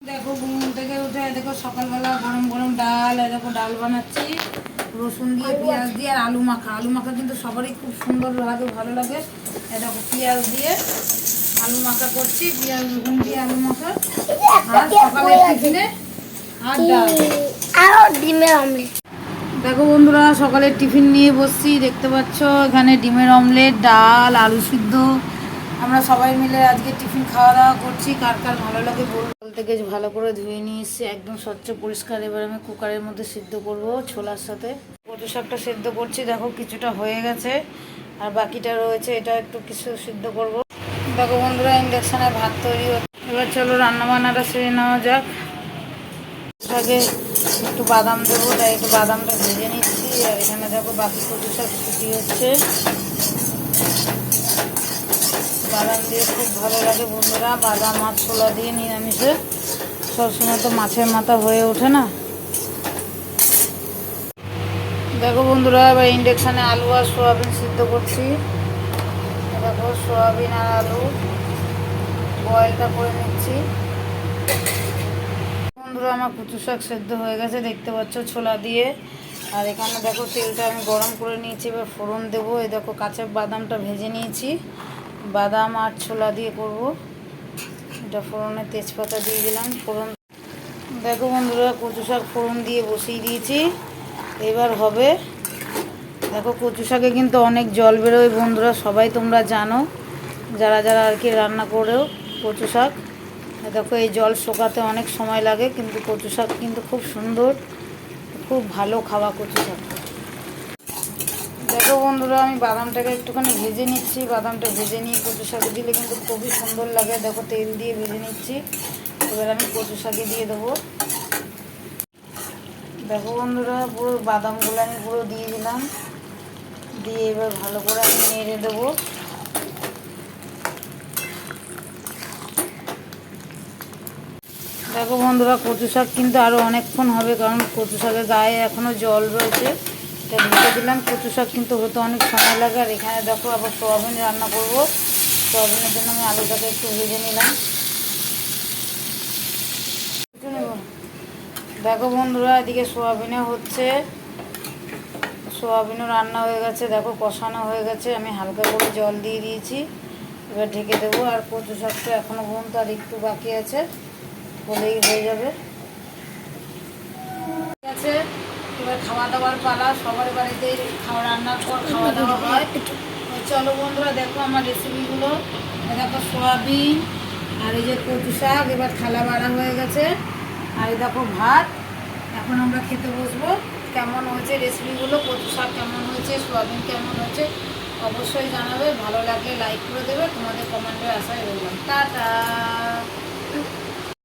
দেখো ঘুম থেকে উঠে দেখো সকালবেলা গরম গরম ডাল, দেখো ডাল বানাচ্ছি রসুন দিয়ে পেঁয়াজ দিয়ে আর আলু মাখা। আলু মাখা কিন্তু সবারই খুব সুন্দর লাগে, ভালো লাগে। দেখো পেঁয়াজ দিয়ে আলু মাখা করছি, পেঁয়াজ রসুন দিয়ে আলু মাখা। আর সকালে টিফিনে আর ডাল আর ডিমের অমলেট। দেখো বন্ধুরা সকালের টিফিন নিয়ে বসছি, দেখতে পাচ্ছ এখানে ডিমের অমলেট, ডাল, আলু সিদ্ধ। আমরা সবাই মিলে আজকে টিফিন খাওয়া দাওয়া করছি। কার কার ভালো লাগে বল থেকে ভালো করে ধুয়ে নিয়ে এসেছি, একদম স্বচ্ছ পরিষ্কার। এবার আমি কুকারের মধ্যে সিদ্ধ করব ছোলার সাথে। কচু শাকটা সিদ্ধ করছি, দেখো কিছুটা হয়ে গেছে আর বাকিটা রয়েছে, এটা একটু কিছু সিদ্ধ করব। দেখো বন্ধুরা ইন্ডাকশানে ভাত তৈরি হচ্ছে। এবার চলো রান্নাবান্নাটা সেরে নেওয়া যাক। আগে একটু বাদাম দেবো, তাই একটু বাদামটা ভেজে নিচ্ছি। আর এখানে দেখো বাকি কচু শাক ছুটি হচ্ছে। বাদাম দিয়ে খুব ভালো লাগে বন্ধুরা, বাদাম আর ছোলা দিয়ে নিরামিষে সবসময় তো মাছের মাথা হয়ে ওঠে না। দেখো বন্ধুরা এবার ইন্ডাকশানে আলু আর সোয়াবিন সিদ্ধ করছি। দেখো সোয়াবিন আর আলু বয়েলটা করে নিচ্ছি। বন্ধুরা আমার কচু শাক সেদ্ধ হয়ে গেছে, দেখতে পাচ্ছ ছোলা দিয়ে। আর এখানে দেখো তেলটা আমি গরম করে নিয়েছি, এবার ফোড়ন দেবো। এই দেখো কাঁচা বাদামটা ভেজে নিয়েছি, বাদাম আর ছোলা দিয়ে করব। এটা ফোড়নে তেজপাতা দিয়ে দিলাম, ফোড়ন। দেখো বন্ধুরা কচু শাক ফোড়ন দিয়ে বসিয়ে দিয়েছি, এবার হবে। দেখো কচু শাকে কিন্তু অনেক জল বেরোয় বন্ধুরা, সবাই তোমরা জানো, যারা যারা আর কি রান্না করেও কচু শাক। দেখো এই জল শোকাতে অনেক সময় লাগে, কিন্তু কচু শাক কিন্তু খুব সুন্দর, খুব ভালো খাওয়া কচু শাক। দেখো বন্ধুরা আমি বাদামটাকে একটুখানি ভেজে নিচ্ছি, বাদামটা ভেজে নিয়ে কচু শাকে দিলে কিন্তু খুবই সুন্দর লাগে। দেখো তেল দিয়ে ভেজে নিচ্ছি, এবার আমি কচু শাকে দিয়ে দেবো। দেখো বন্ধুরা পুরো বাদামগুলো আমি পুরো দিয়ে দিলাম, দিয়ে এবার ভালো করে আমি নেড়ে দেবো। দেখো বন্ধুরা কচু শাক কিন্তু আরও অনেকক্ষণ হবে, কারণ কচু শাকের গায়ে এখনও জল রয়েছে। এটা ঢেকে দিলাম, কচু শাক কিন্তু হতে অনেক সময় লাগে। আর এখানে দেখো আবার সোয়াবিন রান্না করব, সোয়াবিনের জন্য আমি আলুটাকে একটু ভেজে নিলাম। দেখো বন্ধুরা এদিকে সোয়াবিনও হচ্ছে, সোয়াবিনও রান্না হয়ে গেছে। দেখো কষানো হয়ে গেছে, আমি হালকা করে জল দিয়ে দিয়েছি, এবার ঢেকে দেবো। আর কচু শাকটা এখনও পর্যন্ত আর একটু বাকি আছে, হলেই হয়ে যাবে। ঠিক আছে, এবার খাওয়া দাওয়ার পালা। সবার বাড়িতেই রান্নার পর খাওয়া দাওয়া হয়। চলো বন্ধুরা দেখো আমার রেসিপিগুলো। দেখো সোয়াবিন আর এই যে কচু শাক এবার থালা বাড়া হয়ে গেছে, আর এই দেখো ভাত। এখন আমরা খেতে বসবো। কেমন হয়েছে রেসিপিগুলো, কচু শাক কেমন হয়েছে, সোয়াবিন কেমন হয়েছে অবশ্যই জানাবে। ভালো লাগলে লাইক করে দেবে, তোমাদের কমেন্টের আশায় রইলাম। টাটা।